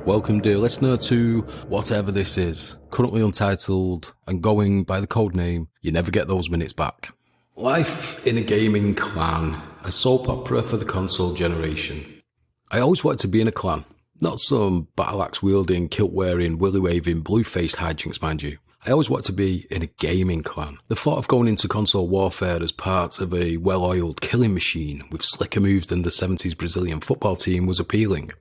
Welcome, dear listener, to whatever this is, currently untitled and going by the codename You Never Get Those Minutes Back. Life in a Gaming Clan, a soap opera for the console generation. I always wanted to be in a clan, not some battle-axe wielding, kilt-wearing, willy-waving, blue-faced hijinks, mind you. I always wanted to be in a gaming clan. The thought of going into console warfare as part of a well-oiled killing machine with slicker moves than the 70s Brazilian football team was appealing.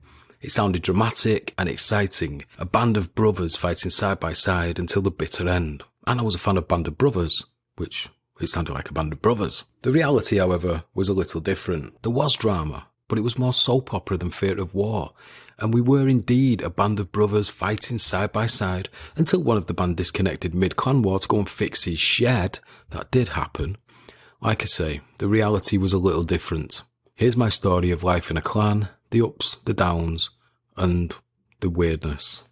It sounded dramatic and exciting, a band of brothers fighting side by side until the bitter end. And I was a fan of Band of Brothers, which it sounded like a band of brothers. The reality, however, was a little different. There was drama, but it was more soap opera than theatre of war. And we were indeed a band of brothers fighting side by side until one of the band disconnected mid-clan war to go and fix his shed. That did happen. Like I say, the reality was a little different. Here's my story of life in a clan, the ups, the downs, and the weirdness.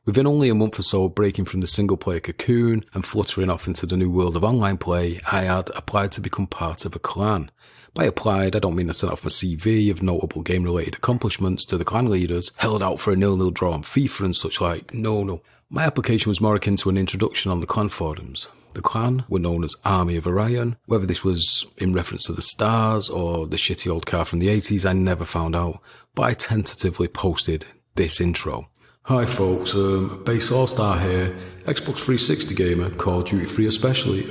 Within only a month or so of breaking from the single-player cocoon and fluttering off into the new world of online play, I had applied to become part of a clan. By applied, I don't mean I sent off my CV of notable game-related accomplishments to the clan leaders, held out for a 0-0 draw on FIFA and such like. No. My application was more akin to an introduction on the clan forums. The clan were known as Army of Orion. Whether this was in reference to the stars or the shitty old car from the 80s, I never found out, but I tentatively posted this intro. Hi folks, Base All-Star here, Xbox 360 gamer, Call of Duty 3 especially,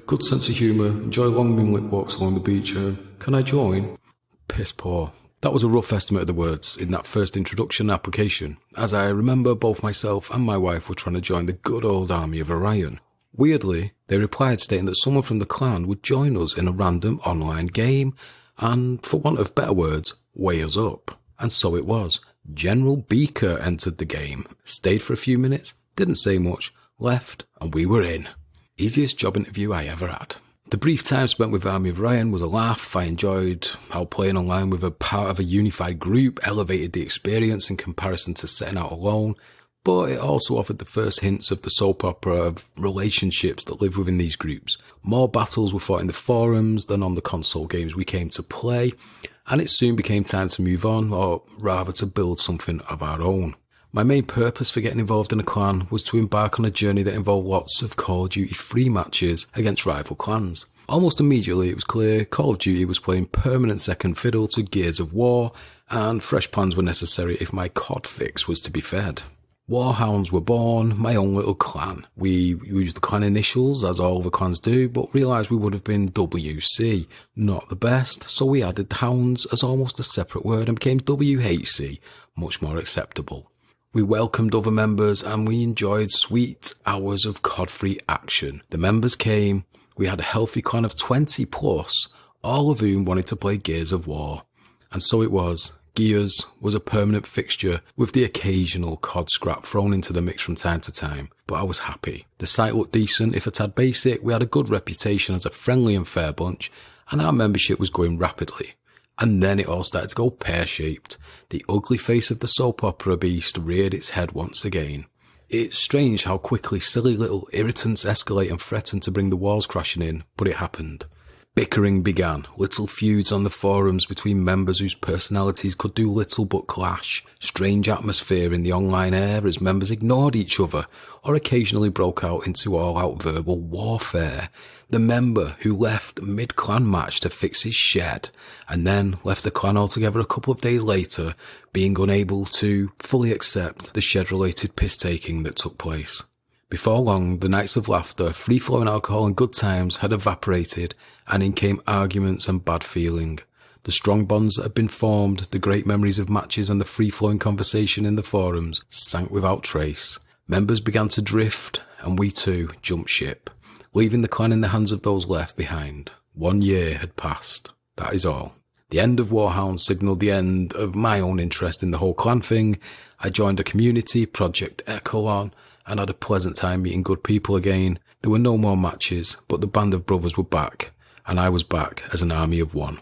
good sense of humour, enjoy long moonlit walks along the beach, can I join? Piss poor. That was a rough estimate of the words in that first introduction application, as I remember both myself and my wife were trying to join the good old Army of Orion. Weirdly, they replied stating that someone from the clan would join us in a random online game, and for want of better words, weigh us up. And so it was. General Beaker entered the game, stayed for a few minutes, didn't say much, left, and we were in. Easiest job interview I ever had. The brief time spent with Army of Orion was a laugh. I enjoyed how playing online with a part of a unified group elevated the experience in comparison to setting out alone, but it also offered the first hints of the soap opera of relationships that live within these groups. More battles were fought in the forums than on the console games we came to play, and it soon became time to move on, or rather to build something of our own. My main purpose for getting involved in a clan was to embark on a journey that involved lots of Call of Duty 3 matches against rival clans. Almost immediately it was clear Call of Duty was playing permanent second fiddle to Gears of War, and fresh plans were necessary if my COD fix was to be fed. Warhounds were born, my own little clan. We used the clan initials, as all the clans do, but realised we would have been WC. Not the best, so we added the hounds as almost a separate word and became WHC, much more acceptable. We welcomed other members and we enjoyed sweet hours of COD-free action. The members came, we had a healthy clan of 20 plus, all of whom wanted to play Gears of War. And so it was. Gears was a permanent fixture with the occasional COD scrap thrown into the mix from time to time, but I was happy. The site looked decent if a tad basic, we had a good reputation as a friendly and fair bunch, and our membership was growing rapidly. And then it all started to go pear-shaped. The ugly face of the soap opera beast reared its head once again. It's strange how quickly silly little irritants escalate and threaten to bring the walls crashing in, but it happened. Bickering began, little feuds on the forums between members whose personalities could do little but clash, strange atmosphere in the online air as members ignored each other, or occasionally broke out into all-out verbal warfare. The member who left mid-clan match to fix his shed, and then left the clan altogether a couple of days later, being unable to fully accept the shed-related piss-taking that took place. Before long, the nights of laughter, free-flowing alcohol and good times had evaporated, and in came arguments and bad feeling. The strong bonds that had been formed, the great memories of matches and the free-flowing conversation in the forums sank without trace. Members began to drift, and we too jumped ship, leaving the clan in the hands of those left behind. 1 year had passed. That is all. The end of Warhound signalled the end of my own interest in the whole clan thing. I joined a community, Project Echelon, and had a pleasant time meeting good people again. There were no more matches, but the band of brothers were back, and I was back as an army of one.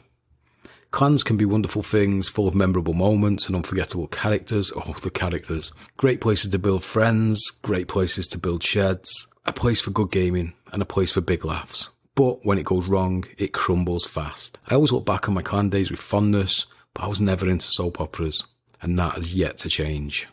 Clans can be wonderful things, full of memorable moments and unforgettable characters. Oh, the characters. Great places to build friends, great places to build sheds, a place for good gaming, and a place for big laughs. But when it goes wrong, it crumbles fast. I always look back on my clan days with fondness, but I was never into soap operas. and that has yet to change.